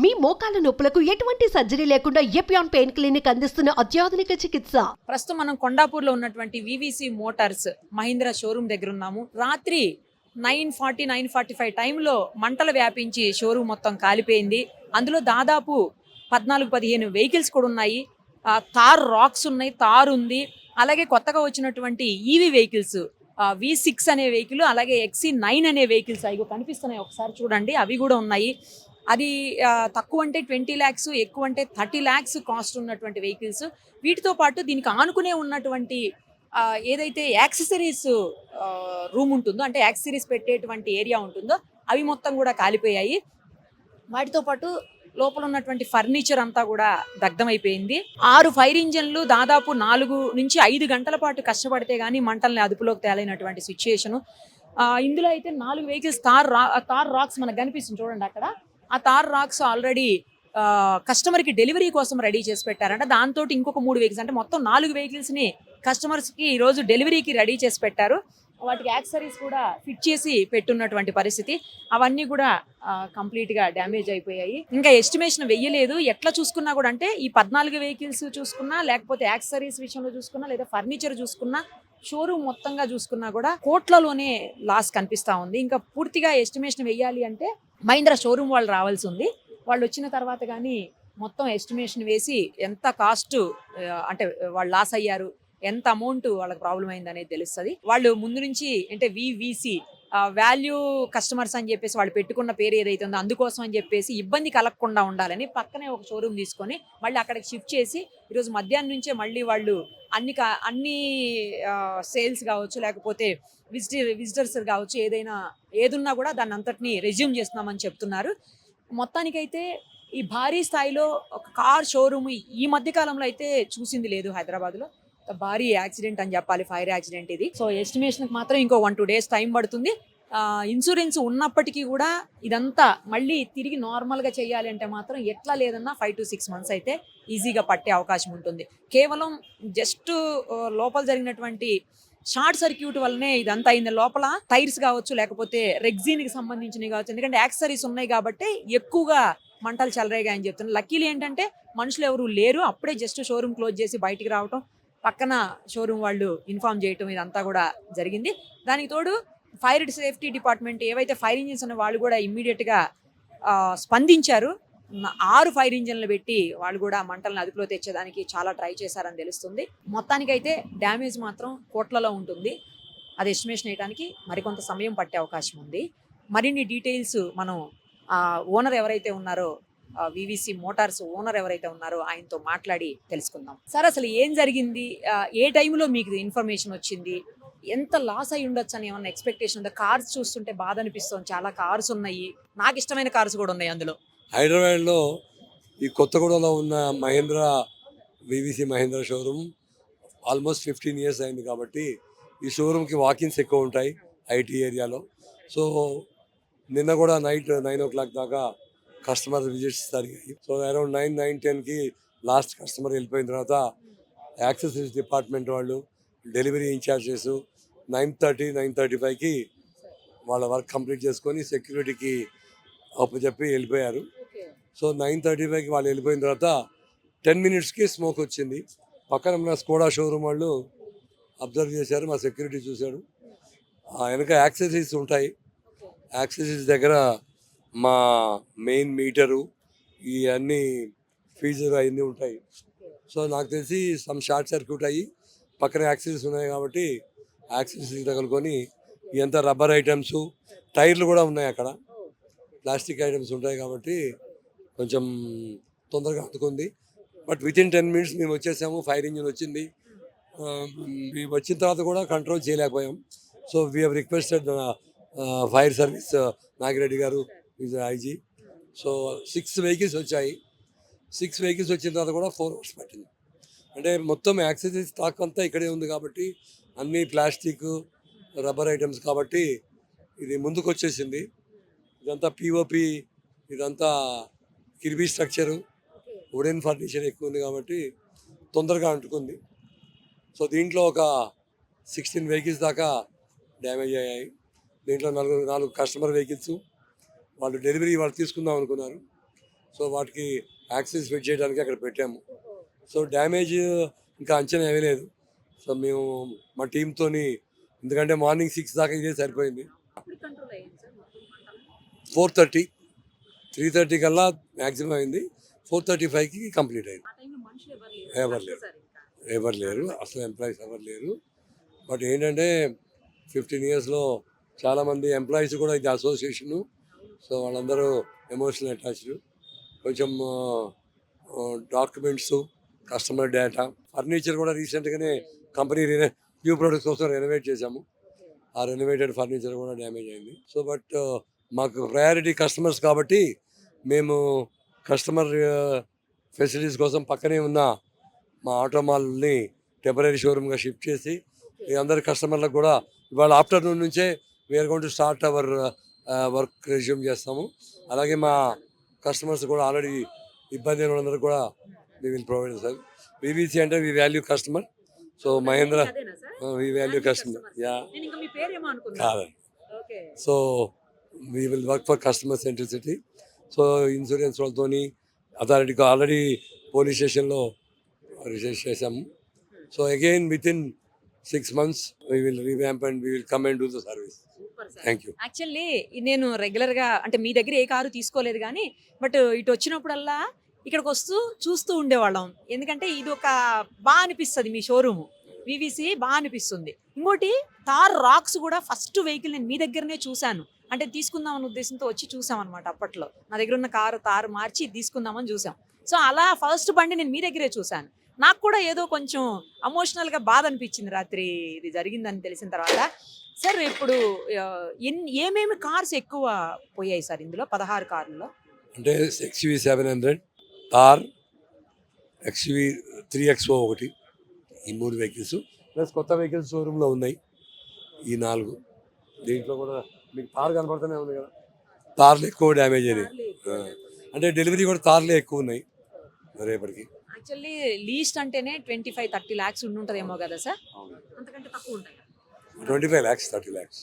మీ మోకాల నొప్పులకు ఎటువంటి సర్జరీ లేకుండా ఎపియాన్ పెయిన్ క్లినిక్ అందిస్తున్న అత్యాధునిక చికిత్స. ప్రస్తుతం మనం కొండాపూర్లో ఉన్నటువంటి వివిసి మోటార్స్ మహీంద్రా షోరూమ్ దగ్గర ఉన్నాము. రాత్రి 9:40-9:45 టైంలో మంటలు వ్యాపించి షోరూమ్ మొత్తం కాలిపోయింది. అందులో దాదాపు 14-15 వెహికల్స్ కూడా ఉన్నాయి. తార్ రాక్స్ ఉన్నాయి, తార్ ఉంది. అలాగే కొత్తగా వచ్చినటువంటి ఈవీ వెహికల్స్ V6 అనే వెహికల్, అలాగే XC9 అనే వెహికల్స్ అవి కనిపిస్తున్నాయి. ఒకసారి చూడండి, అవి కూడా ఉన్నాయి. అది తక్కువ అంటే 20 lakhs, ఎక్కువ అంటే 30 lakhs కాస్ట్ ఉన్నటువంటి వెహికల్స్. వీటితో పాటు దీనికి ఆనుకునే ఉన్నటువంటి ఏదైతే యాక్సెసరీస్ రూమ్ ఉంటుందో, అంటే యాక్సెసరీస్ పెట్టేటువంటి ఏరియా ఉంటుందో, అవి మొత్తం కూడా కాలిపోయాయి. వాటితో పాటు లోపల ఉన్నటువంటి ఫర్నిచర్ అంతా కూడా దగ్ధమైపోయింది. 6 ఫైర్ ఇంజన్లు దాదాపు 4 నుంచి 5 గంటల పాటు కష్టపడితే గానీ మంటల్ని అదుపులోకి తేలైనటువంటి సిచ్యుయేషను. ఇందులో అయితే 4 వెహికల్స్ తార్ రాక్స్ మనకు కనిపిస్తుంది చూడండి అక్కడ. ఆ తార్ రాక్స్ ఆల్రెడీ కస్టమర్కి డెలివరీ కోసం రెడీ చేసి పెట్టారంట. దాంతో ఇంకొక 3 వెహికల్స్, అంటే మొత్తం 4 వెహికల్స్ని కస్టమర్స్కి ఈరోజు డెలివరీకి రెడీ చేసి పెట్టారు. వాటికి యాక్సెసరీస్ కూడా ఫిట్ చేసి పెట్టున్నటువంటి పరిస్థితి. అవన్నీ కూడా కంప్లీట్గా డ్యామేజ్ అయిపోయాయి. ఇంకా ఎస్టిమేషన్ వెయ్యలేదు. ఎట్లా చూసుకున్నా కూడా, అంటే ఈ 14 వెహికల్స్ చూసుకున్నా, లేకపోతే యాక్సెసరీస్ విషయంలో చూసుకున్నా, లేదా ఫర్నిచర్ చూసుకున్నా, షోరూమ్ మొత్తంగా చూసుకున్నా కూడా కోట్లలోనే లాస్ కనిపిస్తూ ఉంది. ఇంకా పూర్తిగా ఎస్టిమేషన్ వెయ్యాలి అంటే మహీంద్రా షోరూమ్ వాళ్ళు రావాల్సి ఉంది. వాళ్ళు వచ్చిన తర్వాత కానీ మొత్తం ఎస్టిమేషన్ వేసి ఎంత కాస్ట్, అంటే వాళ్ళు లాస్ అయ్యారు, ఎంత అమౌంట్ వాళ్ళకి ప్రాబ్లం అయింది అనేది తెలుస్తుంది. వాళ్ళు ముందు నుంచి అంటే వివిసి వాల్యూ కస్టమర్స్ అని చెప్పేసి వాళ్ళు పెట్టుకున్న పేరు ఏదైతే ఉందో అందుకోసం అని చెప్పేసి ఇబ్బంది కలగకుండా ఉండాలని పక్కనే ఒక షోరూమ్ తీసుకొని మళ్ళీ అక్కడికి షిఫ్ట్ చేసి ఈరోజు మధ్యాహ్నం నుంచే మళ్ళీ వాళ్ళు అన్ని సేల్స్ కావచ్చు, లేకపోతే విజిటర్స్ కావచ్చు, ఏదున్నా కూడా దాన్ని అంతటిని రెజ్యూమ్ చేస్తున్నామని చెప్తున్నారు. మొత్తానికైతే ఈ భారీ స్థాయిలో ఒక కార్ షోరూమ్ ఈ మధ్య కాలంలో అయితే చూసింది లేదు హైదరాబాద్లో. భారీ యాక్సిడెంట్ అని చెప్పాలి, ఫైర్ యాక్సిడెంట్ ఇది. సో ఎస్టిమేషన్కి మాత్రం ఇంకో 1-2 days టైం పడుతుంది. ఇన్సూరెన్స్ ఉన్నప్పటికీ కూడా ఇదంతా మళ్ళీ తిరిగి నార్మల్గా చేయాలి అంటే మాత్రం ఎట్లా లేదన్నా 5 to 6 months అయితే ఈజీగా పట్టే అవకాశం ఉంటుంది. కేవలం జస్ట్ లోపల జరిగినటువంటి షార్ట్ సర్క్యూట్ వల్లనే ఇదంతా అయింది. లోపల టైర్స్ కావచ్చు, లేకపోతే రెగ్జిన్కి సంబంధించినవి కావచ్చు, ఎందుకంటే యాక్సెసరీస్ ఉన్నాయి కాబట్టి ఎక్కువగా మంటలు చెలరేగా అని చెప్తున్నారు. లక్కీలు ఏంటంటే మనుషులు ఎవరు లేరు. అప్పుడే జస్ట్ షోరూమ్ క్లోజ్ చేసి బయటికి రావటం, పక్కన షోరూమ్ వాళ్ళు ఇన్ఫార్మ్ చేయటం, ఇదంతా కూడా జరిగింది. దానికి తోడు ఫైర్ సేఫ్టీ డిపార్ట్మెంట్ ఏవైతే ఫైర్ ఇంజిన్స్ ఉన్న వాళ్ళు కూడా ఇమ్మీడియట్గా స్పందించారు. 6 ఫైర్ ఇంజిన్లు పెట్టి వాళ్ళు కూడా మంటలను అదుపులో తెచ్చేదానికి చాలా ట్రై చేశారని తెలుస్తుంది. మొత్తానికైతే డ్యామేజ్ మాత్రం కోట్లలో ఉంటుంది. అది ఎస్టిమేషన్ వేయడానికి మరికొంత సమయం పట్టే అవకాశం ఉంది. మరిన్ని డీటెయిల్స్ మనం ఓనర్ ఎవరైతే ఉన్నారో, వివిసి మోటార్స్ ఓనర్ ఎవరైతే ఉన్నారో ఆయనతో మాట్లాడి తెలుసుకుందాం. సార్, అసలు ఏం జరిగింది? ఏ టైంలో మీకు ఇన్ఫర్మేషన్ వచ్చింది? ఎంత లాస్ అయి ఉండొచ్చు అని ఏమన్నా ఎక్స్పెక్టేషన్ ఉందా? కార్స్ చూస్తుంటే బాధ అనిపిస్తుంది. చాలా కార్స్ ఉన్నాయి, నాకు ఇష్టమైన కార్స్ కూడా ఉన్నాయి అందులో. హైదరాబాద్లో ఈ కొత్తగూడలో ఉన్న VVC Mahindra showroom almost 15 years అయింది కాబట్టి ఈ షోరూమ్కి వాకిన్స్ ఎక్కువ ఉంటాయి ఐటీ ఏరియాలో. సో నిన్న కూడా నైట్ 9 o'clock దాకా కస్టమర్ విజిట్స్ జరిగాయి. సో అరౌండ్ 9-10కి లాస్ట్ కస్టమర్ వెళ్ళిపోయిన తర్వాత యాక్సెసరీస్ డిపార్ట్మెంట్ వాళ్ళు, డెలివరీ ఇన్ఛార్జెస్ 9:30-9:35కి వాళ్ళ వర్క్ కంప్లీట్ చేసుకొని సెక్యూరిటీకి అప్పచెప్పి వెళ్ళిపోయారు. సో 9:35కి వాళ్ళు వెళ్ళిపోయిన తర్వాత 10 minutesకి స్మోక్ వచ్చింది. పక్కన ఉన్న స్కోడా షోరూమ్ వాళ్ళు అబ్జర్వ్ చేశారు, మా సెక్యూరిటీ చూశాడు. వెనక యాక్సెసరీస్ ఉంటాయి, యాక్సెసరీస్ దగ్గర మా మెయిన్ మీటరు, ఈ అన్ని ఫీజర్ అవన్నీ ఉంటాయి. సో నాకు తెలిసి సమ్ షార్ట్ సర్క్యూట్ అయ్యి పక్కన యాక్సెసరీస్ ఉన్నాయి కాబట్టి యాక్సెసరీస్ తగులుకొని ఎంత రబ్బర్ ఐటమ్స్, టైర్లు కూడా ఉన్నాయి అక్కడ, ప్లాస్టిక్ ఐటమ్స్ ఉంటాయి కాబట్టి కొంచెం తొందరగా అందుకుంది. బట్ వితిన్ 10 minutes మేము వచ్చేసాము. ఫైర్ ఇంజిన్ వచ్చింది. వచ్చిన తర్వాత కూడా కంట్రోల్ చేయలేకపోయాం. So we have requested fire service Nagireddy గారు ఈజ్ ఐజీ. సో 6 vehicles వచ్చాయి. 6 vehicles వచ్చిన తర్వాత కూడా 4 hours పట్టింది. అంటే మొత్తం యాక్సెసరీస్ స్టాక్ అంతా ఇక్కడే ఉంది కాబట్టి అన్నీ ప్లాస్టిక్, రబ్బర్ ఐటమ్స్ కాబట్టి ఇది ముందుకు వచ్చేసింది. ఇదంతా పిఓపి, ఇదంతా కిర్బీ స్ట్రక్చరు, వుడెన్ ఫర్నిచర్ ఎక్కువ ఉంది కాబట్టి తొందరగా అంటుకుంది. సో దీంట్లో ఒక 16 vehicles దాకా డ్యామేజ్ అయ్యాయి. దీంట్లో 4 కస్టమర్ వెహికల్స్, వాళ్ళు డెలివరీ వాళ్ళు తీసుకుందాం అనుకున్నారు. సో వాటికి యాక్సిస్ ఫిట్ చేయడానికి అక్కడ పెట్టాము. సో డ్యామేజ్ ఇంకా అంచనా వేయలేదు. సో మేము మా టీంతోని, ఎందుకంటే మార్నింగ్ 6 దాకా ఇదే సరిపోయింది. 4:30 3:30 కల్లా మ్యాక్సిమం అయింది. 4:35కి కంప్లీట్ అయింది. ఎవరు లేరు అసలు, ఎంప్లాయీస్ ఎవరు లేరు. బట్ ఏంటంటే 15 ఇయర్స్లో చాలామంది ఎంప్లాయీస్ కూడా ఇది అసోసియేషను. సో వాళ్ళందరూ ఎమోషనల్ అటాచ్డ్. కొంచెం డాక్యుమెంట్స్, కస్టమర్ డేటా, ఫర్నిచర్ కూడా రీసెంట్గానే కంపెనీ న్యూ ప్రొడక్ట్స్ కోసం రెనోవేట్ చేశాము. ఆ రెనోవేటెడ్ ఫర్నిచర్ కూడా డ్యామేజ్ అయింది. సో బట్ మాకు ప్రయారిటీ కస్టమర్స్ కాబట్టి మేము కస్టమర్ ఫెసిలిటీస్ కోసం పక్కనే ఉన్న మా ఆటో మాల్ని టెంపరీ షోరూమ్గా షిఫ్ట్ చేసి ఈ అందరి కస్టమర్లకు కూడా ఇవాళ ఆఫ్టర్నూన్ నుంచే we're going to start our work resume చేస్తాము. అలాగే మా కస్టమర్స్ కూడా ఆల్రెడీ ఇబ్బంది అయిన వాళ్ళందరూ కూడా we will provide sir. VVC అంటే we value customer. So Mahendra we value customer యా కాదు. So we will work for customer centricity. So insurance వాళ్ళతోని అథారిటీకి ఆల్రెడీ పోలీస్ స్టేషన్లో రిజిస్టర్ చేసాము. So again with in 6 months we will revamp and we will come and do the service. Thank you. Actually నేను రెగ్యులర్గా అంటే మీ దగ్గర ఏ car తీసుకోలేదు కానీ బట్ ఇటు వచ్చినప్పుడల్లా ఇక్కడికి వస్తూ చూస్తూ ఉండేవాళ్ళం. ఎందుకంటే ఇది ఒక బాగా అనిపిస్తుంది, మీ షోరూము వివిసి బాగా అనిపిస్తుంది. ఇంకోటి తార్ రాక్స్ కూడా ఫస్ట్ వెహికల్ నేను మీ దగ్గరనే చూశాను. అంటే తీసుకుందామన్న ఉద్దేశంతో వచ్చి చూసాం అనమాట. అప్పట్లో నా దగ్గర ఉన్న కారు తారు మార్చి తీసుకుందామని చూసాం. సో అలా ఫస్ట్ బండి నేను మీ దగ్గరే చూశాను. నాకు కూడా ఏదో కొంచెం ఎమోషనల్గా బాధ అనిపించింది రాత్రి ఇది జరిగిందని తెలిసిన తర్వాత. సార్ ఇప్పుడు ఏమేమి కార్స్ ఎక్కువ పోయాయి సార్ ఇందులో 16 కార్లలో? అంటే XUV 700, తార్, XUV 3XO ఒకటి, ఈ 3 వెహికల్స్ ప్లస్ కొత్త వెహికల్స్ షోరూంలో ఉన్నాయి ఈ 4. దీంట్లో కూడా మీకు తార్ కనపడుతూనే ఉంది కదా, తార్లు ఎక్కువ డ్యామేజ్ అయినాయి. అంటే డెలివరీ కూడా తార్లే ఎక్కువ ఉన్నాయి రేపటికి. యాక్చువల్లీ లీస్ట్ అంటేనే 25-30 lakhs ఉంటుందేమో కదా సార్? అంతకంటే తక్కువ ఉంటాయి. 25 lakhs 30 lakhs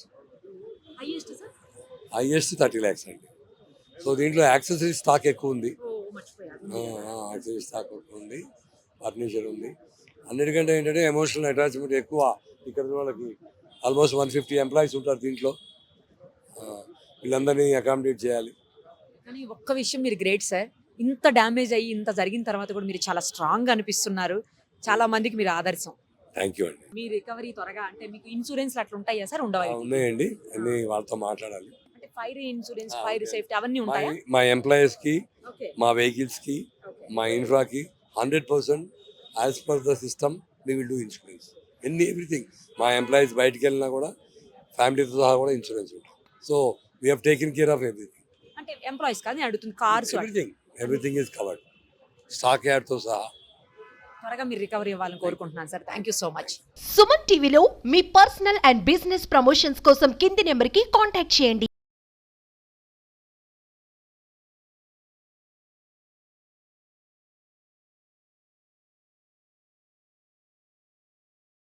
highest sir? Highest 30 lakhs అండి. సో దీంట్లో యాక్సెసరీ స్టాక్ ఎక్కువ ఉంది. యాక్సెసరీ స్టాక్ ఎక్కువ ఉంది, ఫర్నిచర్ ఉంది. అన్నిటికంటే ఏంటంటే ఎమోషనల్ అటాచ్మెంట్ ఎక్కువ. ఇక్కడ వాళ్ళకి ఆల్మోస్ట్ 150 ఎంప్లాయీస్ ఉంటారు దీంట్లో. వీళ్ళందరినీ అకామిడేట్ చేయాలి. కానీ ఒక్క విషయం మీరు గ్రేట్ సార్. ఇంత డ్యామేజ్ అయ్యి ఇంత జరిగిన తర్వాత కూడా మీరు చాలా స్ట్రాంగ్గా అనిపిస్తున్నారు. చాలా మందికి మీరు ఆదర్శం. థ్యాంక్ యూ అండి. మీ రికవరీ త్వరగా, అంటే మీకు ఇన్సూరెన్స్ అట్లా ఉంటాయా సార్? ఉండవా? ఉన్నాయండి, అన్ని వాళ్ళతో మాట్లాడాలి. అంటే ఫైర్ ఇన్సూరెన్స్, ఫైర్ సేఫ్టీ అవన్నీ ఉంటాయా? మా ఎంప్లాయీస్కి, మా వెహికల్స్కి, మా ఇన్ఫ్రాకి 100% as per the system we will do insurance. Everything. మా ఎంప్లాయీస్ బయటికి వెళ్ళినా కూడా ఫ్యామిలీతో సహా కూడా ఇన్సూరెన్స్ ఉంటుంది. So we have taken care of everything. అంటే ఎంప్లాయీస్ కాదు నేను అడుగుతుంది, cars. Everything is covered, stock యార్డ్తో సహా. త్వరగా మీరు రికవరీ ఇవ్వాలని కోరుకుంటున్నాను sir. Thank you so much. Suman టీవీలో మీ పర్సనల్ అండ్ బిజినెస్ ప్రమోషన్స్ కోసం కింది నెంబర్కి కాంటాక్ట్ చేయండి.